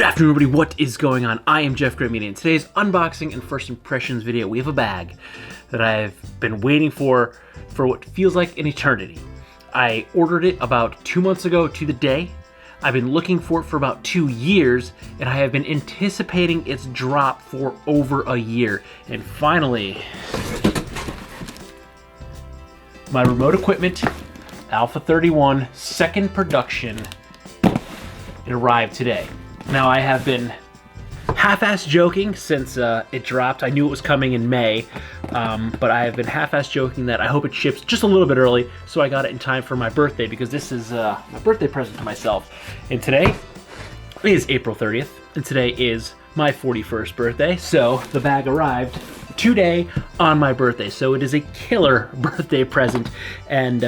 afternoon, everybody. What is going on? I am jeffgrantMEDIA. In today's unboxing and first impressions video, we have a bag that I've been waiting for what feels like an eternity. I ordered it about 2 months ago to the day. I've been looking for it for about 2 years, and I have been anticipating its drop for over a year. And finally, my remote equipment, Alpha 31, second production, it arrived today. Now, I have been half-ass joking since it dropped. I knew it was coming in May, but I have been half-ass joking that I hope it ships just a little bit early so I got it in time for my birthday, because this is my birthday present to myself. And today is April 30th, and today is my 41st birthday, so the bag arrived today on my birthday. So it is a killer birthday present, and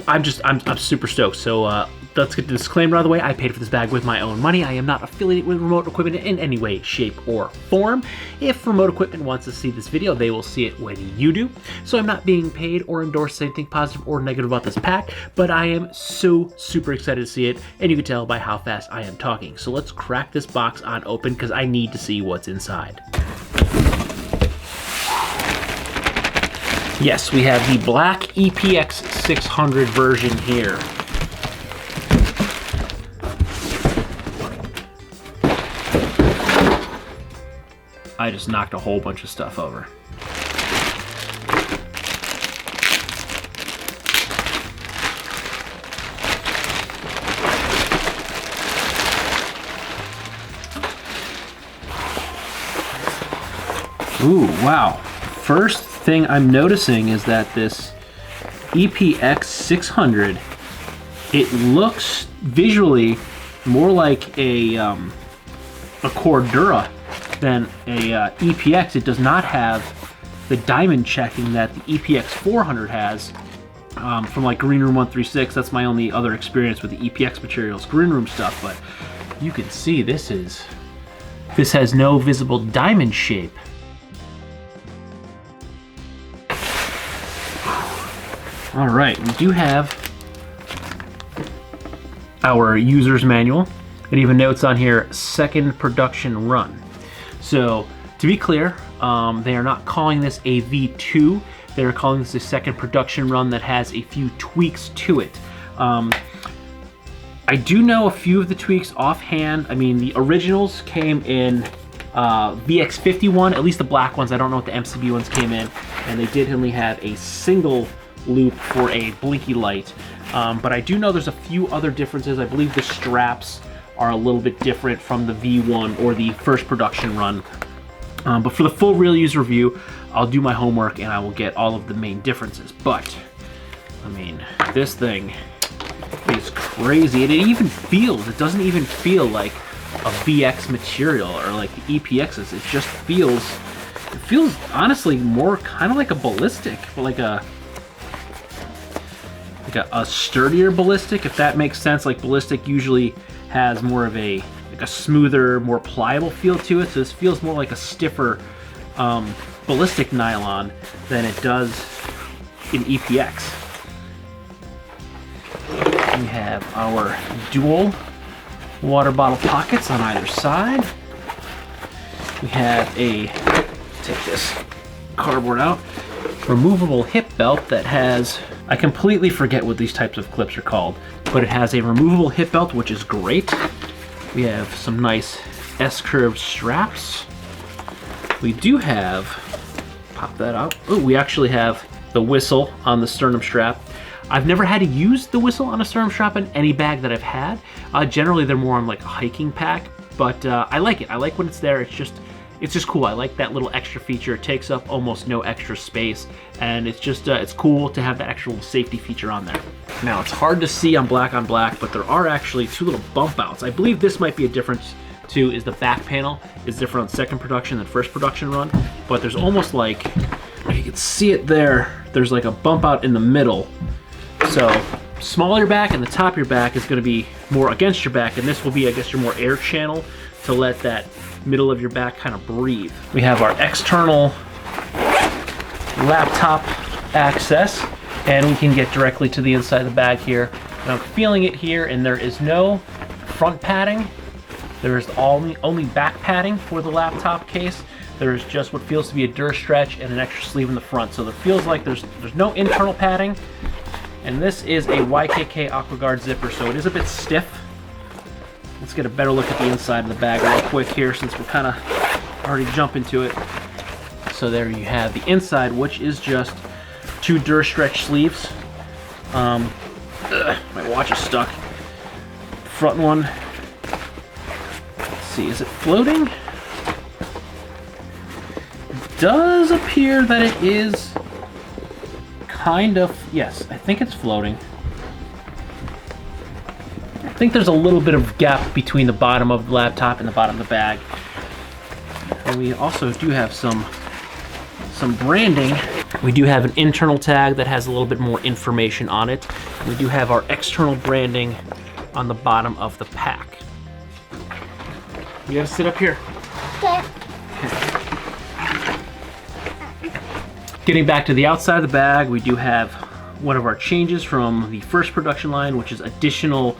I'm super stoked. So let's get the disclaimer out of the way. I paid for this bag with my own money. I am not affiliated with Remote Equipment in any way, shape, or form. If Remote Equipment wants to see this video, they will see it when you do. So I'm not being paid or endorsed anything positive or negative about this pack, but I am so super excited to see it, and you can tell by how fast I am talking. So let's crack this box on open, because I need to see what's inside. Yes, we have the black EPX 600 version here. I just knocked a whole bunch of stuff over. Ooh, wow. First thing I'm noticing is that this EPX 600, it looks visually more like a Cordura than a EPX. It does not have the diamond checking that the EPX 400 has from like Green Room 136. That's my only other experience with the EPX materials, Green Room stuff. But you can see this has no visible diamond shape. All right, we do have our user's manual. It even notes on here, second production run. So, to be clear, they are not calling this a V2. They are calling this a second production run that has a few tweaks to it. I do know a few of the tweaks offhand. I mean, the originals came in VX51, at least the black ones. I don't know what the MCB ones came in. And they did only have a single loop for a blinky light. But I do know there's a few other differences. I believe the straps are a little bit different from the V1 or the first production run. But for the full real user review, I'll do my homework and I will get all of the main differences. But, I mean, this thing is crazy. And it doesn't even feel like a VX material or like the EPXs. It just feels honestly more kind of like a ballistic, but like a sturdier ballistic, if that makes sense. Like ballistic usually has more of a smoother, more pliable feel to it. So this feels more like a stiffer ballistic nylon than it does in EPX. We have our dual water bottle pockets on either side. We have take this cardboard out, removable hip belt that has, I completely forget what these types of clips are called, but it has a removable hip belt, which is great. We have some nice S-curved straps. We do have, pop that out. Oh, we actually have the whistle on the sternum strap. I've never had to use the whistle on a sternum strap in any bag that I've had. Generally, they're more on like a hiking pack, but I like it. I like when it's there. It's just cool. I like that little extra feature. It takes up almost no extra space, and it's just it's cool to have that extra little safety feature on there. Now, it's hard to see on black, but there are actually two little bump outs. I believe this might be a difference too, is the back panel is different on second production than first production run, but there's almost like, you can see it there, there's like a bump out in the middle. So smaller back, and the top of your back is going to be more against your back, and this will be, I guess, your more air channel to let that middle of your back kind of breathe. We have our external laptop access, and we can get directly to the inside of the bag here. And I'm feeling it here, and there is no front padding There is only back padding for the laptop case. There is just what feels to be a Durastretch and an extra sleeve in the front. So there feels like there's no internal padding. And this is a YKK AquaGuard zipper, so it is a bit stiff. Let's get a better look at the inside of the bag real quick here, since we're kind of already jumping to it. So there you have the inside, which is just 2 Durastretch sleeves. My watch is stuck. Front one. Let's see, is it floating? It does appear that it is kind of, yes, I think it's floating. I think there's a little bit of gap between the bottom of the laptop and the bottom of the bag. And we also do have some branding. We do have an internal tag that has a little bit more information on it. We do have our external branding on the bottom of the pack. You gotta sit up here. Okay. Getting back to the outside of the bag, we do have one of our changes from the first production line, which is additional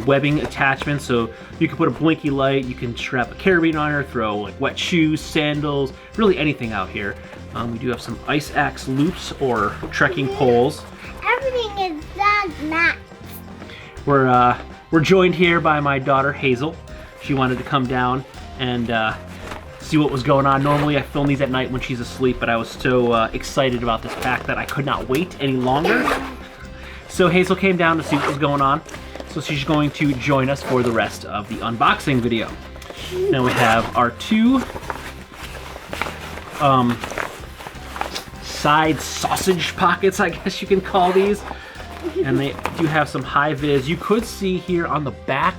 webbing attachments. So you can put a blinky light, you can strap a carabiner on her, throw like wet shoes, sandals, really anything out here. We do have some ice axe loops or trekking poles. Everything is done, Matt. We're joined here by my daughter Hazel. She wanted to come down and see what was going on. Normally I film these at night when she's asleep, but I was so excited about this pack that I could not wait any longer. So Hazel came down to see what was going on. So she's going to join us for the rest of the unboxing video. Now we have our 2 side sausage pockets, I guess you can call these. And they do have some high vis. You could see here on the back,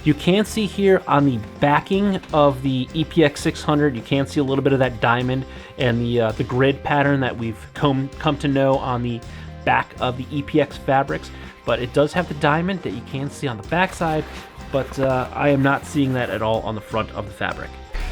you can see here on the backing of the EPX 600, you can see a little bit of that diamond and the grid pattern that we've come to know on the back of the EPX fabrics. But it does have the diamond that you can see on the back side, but I am not seeing that at all on the front of the fabric.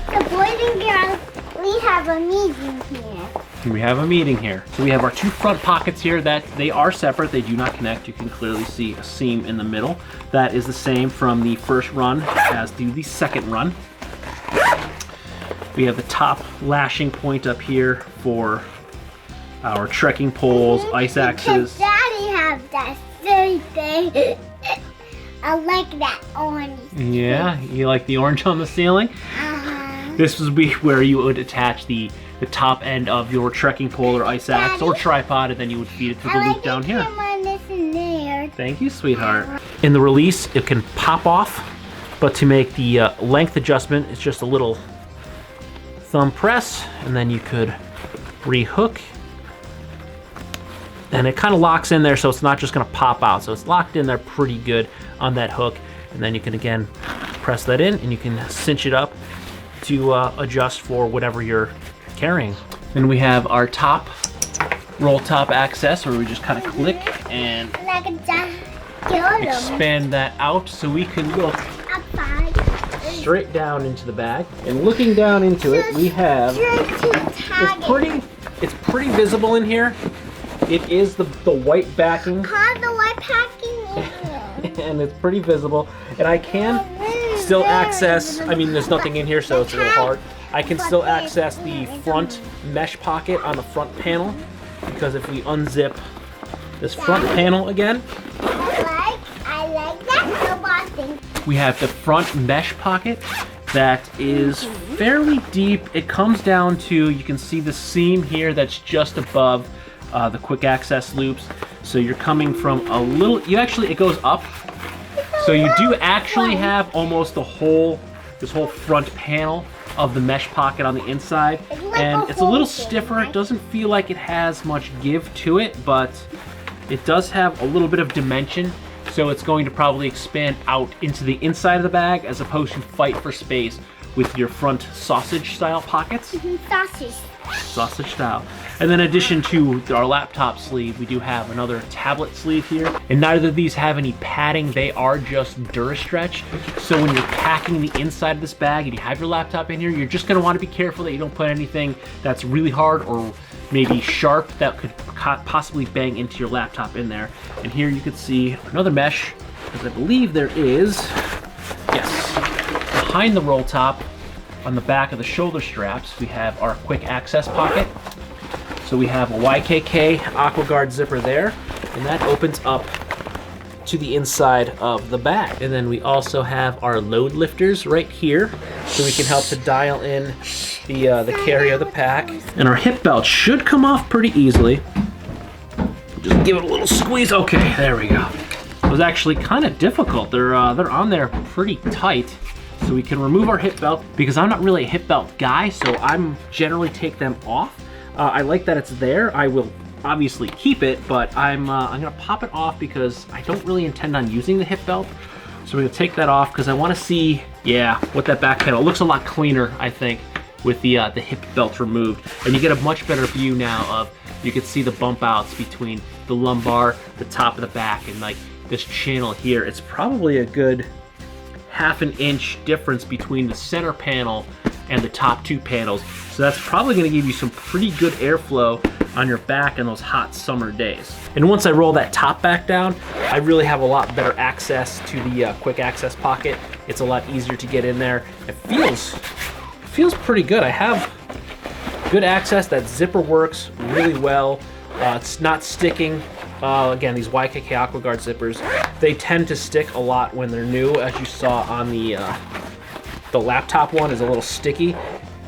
So boys and girls, we have a meeting here. We have a meeting here. So we have our 2 front pockets here that they are separate. They do not connect. You can clearly see a seam in the middle. That is the same from the first run as do the second run. We have the top lashing point up here for our trekking poles, ice axes. Daddy has that silly thing. I like that orange. Yeah, you like the orange on the ceiling? This would be where you would attach the top end of your trekking pole or ice axe or tripod, and then you would feed it through the loop down here. Thank you, sweetheart. In the release, it can pop off, but to make the length adjustment, it's just a little thumb press, and then you could rehook. And it kind of locks in there, so it's not just gonna pop out. So it's locked in there pretty good on that hook. And then you can, again, press that in, and you can cinch it up to adjust for whatever you're carrying. Then we have our top, roll top access, where we just kind of click and expand that out so we can look straight down into the bag. And looking down into it, we have, it's pretty visible in here. It is the white backing. The white packing and it's pretty visible. And I can still access, I mean, there's nothing in here, so it's a little hard. I can still access the front mesh pocket on the front panel, because if we unzip this front panel again, I like that robot thing. We have the front mesh pocket that is fairly deep. It comes down to, you can see the seam here that's just above the quick access loops. So you're coming from a little, it goes up. So you do actually have almost this whole front panel of the mesh pocket on the inside. And it's a little stiffer. It doesn't feel like it has much give to it, but it does have a little bit of dimension. So it's going to probably expand out into the inside of the bag as opposed to fight for space with your front sausage style pockets. Sausage style. And then in addition to our laptop sleeve, we do have another tablet sleeve here. And neither of these have any padding. They are just Durastretch. So when you're packing the inside of this bag and you have your laptop in here, you're just gonna wanna be careful that you don't put anything that's really hard or maybe sharp that could possibly bang into your laptop in there. And here you can see another mesh, because I believe there is, yes, behind the roll top, on the back of the shoulder straps, we have our quick access pocket. So we have a YKK AquaGuard zipper there, and that opens up to the inside of the bag. And then we also have our load lifters right here, so we can help to dial in the carry of the pack. And our hip belt should come off pretty easily. Just give it a little squeeze. Okay, there we go. It was actually kind of difficult. They're on there pretty tight. So we can remove our hip belt, because I'm not really a hip belt guy, so I'm generally take them off. I like that it's there. I will obviously keep it, but I'm gonna pop it off because I don't really intend on using the hip belt. So we're gonna take that off because I want to see, yeah, what that back panel looks a lot cleaner, I think, with the hip belt removed. And you get a much better view now of, you can see the bump outs between the lumbar, the top of the back, and like this channel here. It's probably a good ½ an inch difference between the center panel and the top two panels. So that's probably gonna give you some pretty good airflow on your back in those hot summer days. And once I roll that top back down, I really have a lot better access to the quick access pocket. It's a lot easier to get in there. It feels pretty good. I have good access. That zipper works really well. It's not sticking. Again, these YKK AquaGuard zippers, they tend to stick a lot when they're new, as you saw on the laptop one is a little sticky.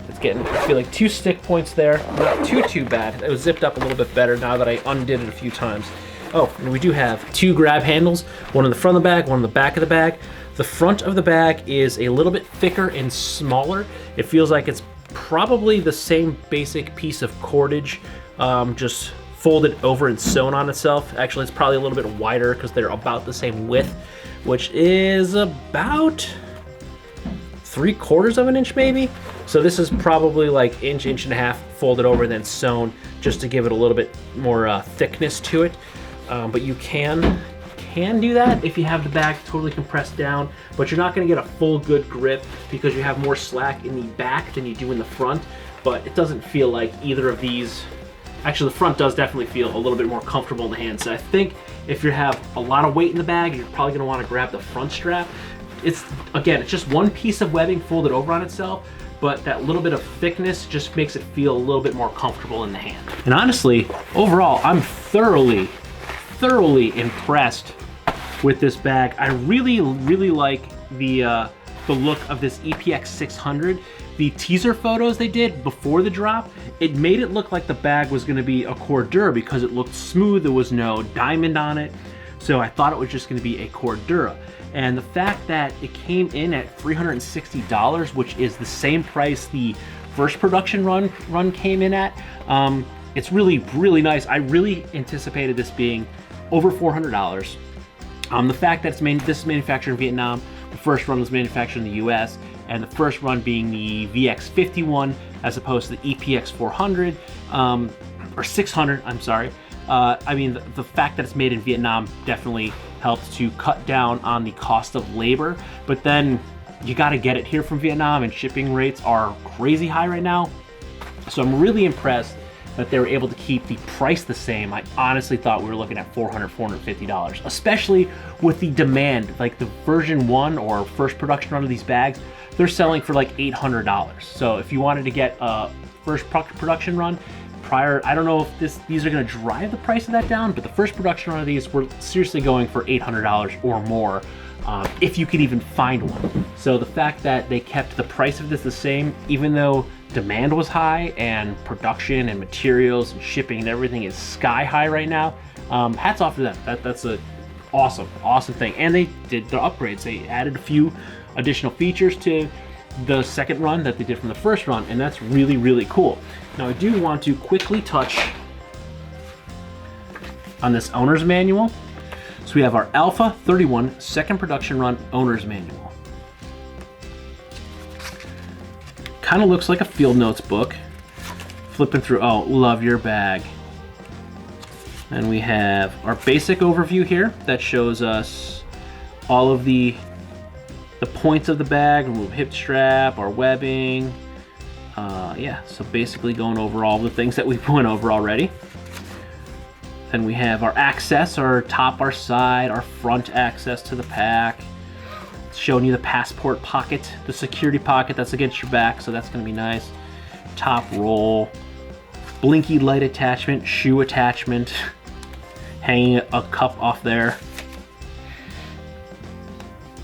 It's getting, I feel like 2 stick points there. Not too bad. It was zipped up a little bit better now that I undid it a few times. Oh, and we do have 2 grab handles, one in the front of the bag, one in the back of the bag. The front of the bag is a little bit thicker and smaller. It feels like it's probably the same basic piece of cordage, just folded over and sewn on itself. Actually, it's probably a little bit wider because they're about the same width, which is about 3/4 of an inch maybe. So this is probably like inch and a half folded over and then sewn just to give it a little bit more thickness to it. But you can do that if you have the bag totally compressed down, but you're not gonna get a full good grip because you have more slack in the back than you do in the front. But it doesn't feel like either of these. Actually, the front does definitely feel a little bit more comfortable in the hand. So I think if you have a lot of weight in the bag, you're probably gonna wanna grab the front strap. It's just one piece of webbing folded over on itself, but that little bit of thickness just makes it feel a little bit more comfortable in the hand. And honestly, overall, I'm thoroughly impressed with this bag. I really like the look of this EPX 600. The teaser photos they did before the drop, it made it look like the bag was gonna be a Cordura because it looked smooth, there was no diamond on it. So I thought it was just gonna be a Cordura. And the fact that it came in at $360, which is the same price the first production run came in at, it's really nice. I really anticipated this being over $400. The fact that this is manufactured in Vietnam, the first run was manufactured in the US, and the first run being the VX51 as opposed to the EPX 400, or 600, I'm sorry. I mean, the fact that it's made in Vietnam definitely helped to cut down on the cost of labor, but then you gotta get it here from Vietnam and shipping rates are crazy high right now. So I'm really impressed that they were able to keep the price the same. I honestly thought we were looking at $400, $450, especially with the demand. Like the version 1 or first production run of these bags, they're selling for like $800. So if you wanted to get a first production run, I don't know if these are gonna drive the price of that down, but the first production run of these were seriously going for $800 or more, if you could even find one. So the fact that they kept the price of this the same, even though demand was high and production and materials and shipping and everything is sky high right now, hats off to them. That's a awesome thing. And they did the upgrades. They added a few additional features to the second run that they did from the first run, and that's really cool. Now I do want to quickly touch on this owner's manual. So we have our Alpha 31 second production run owner's manual. Kind of looks like a field notes book. Flipping through, oh, love your bag. And we have our basic overview here that shows us all of the points of the bag, remove hip strap, our webbing. Yeah, so basically going over all the things that we've went over already. Then we have our access, our top, our side, our front access to the pack. showing you the passport pocket, the security pocket that's against your back, so that's gonna be nice. Top roll, blinky light attachment, shoe attachment, hanging a cup off there.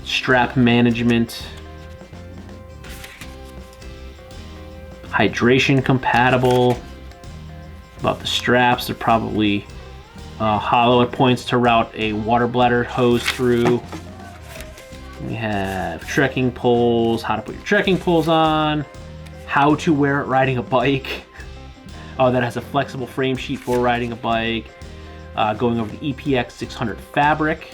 Strap management. Hydration compatible. About the straps, they're probably hollow at points to route a water bladder hose through. We have trekking poles, how to put your trekking poles on, how to wear it riding a bike. Oh, that has a flexible frame sheet for riding a bike. Going over the EPX 600 fabric.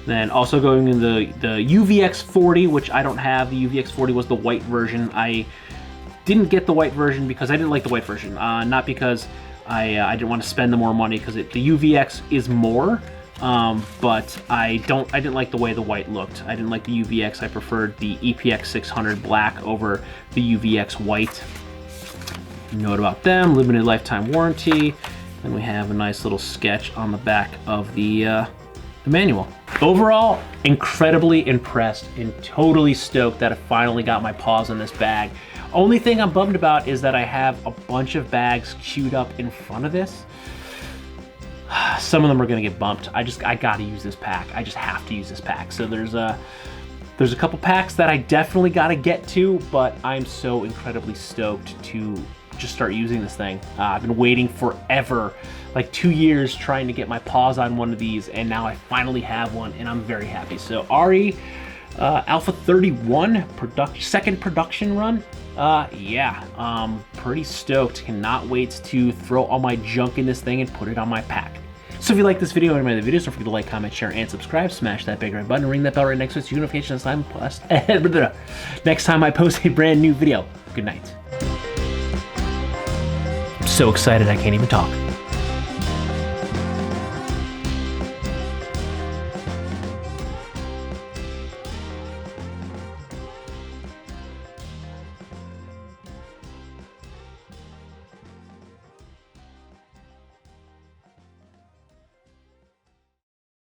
Then also going in the UVX 40, which I don't have. The UVX 40 was the white version. I didn't get the white version because I didn't like the white version. Not because I didn't want to spend the more money, because the UVX is more, but I didn't like the way the white looked. I didn't like the UVX. I preferred the EPX 600 black over the UVX white. Note about them: limited lifetime warranty. Then we have a nice little sketch on the back of the manual. Overall, incredibly impressed and totally stoked that I finally got my paws on this bag. Only thing I'm bummed about is that I have a bunch of bags queued up in front of this. Some of them are gonna get bumped. I gotta use this pack. I just have to use this pack. So there's a couple packs that I definitely gotta get to, but I'm so incredibly stoked to just start using this thing. I've been waiting forever, like 2 years, trying to get my paws on one of these, and now I finally have one, and I'm very happy. So RE Alpha 31 second production run. Yeah, pretty stoked. Cannot wait to throw all my junk in this thing and put it on my pack. So if you like this video and any other videos, don't forget to like, comment, share, and subscribe. Smash that big red button, ring that bell right next to it so you get notifications next time I post a brand new video. Good night. I'm so excited I can't even talk.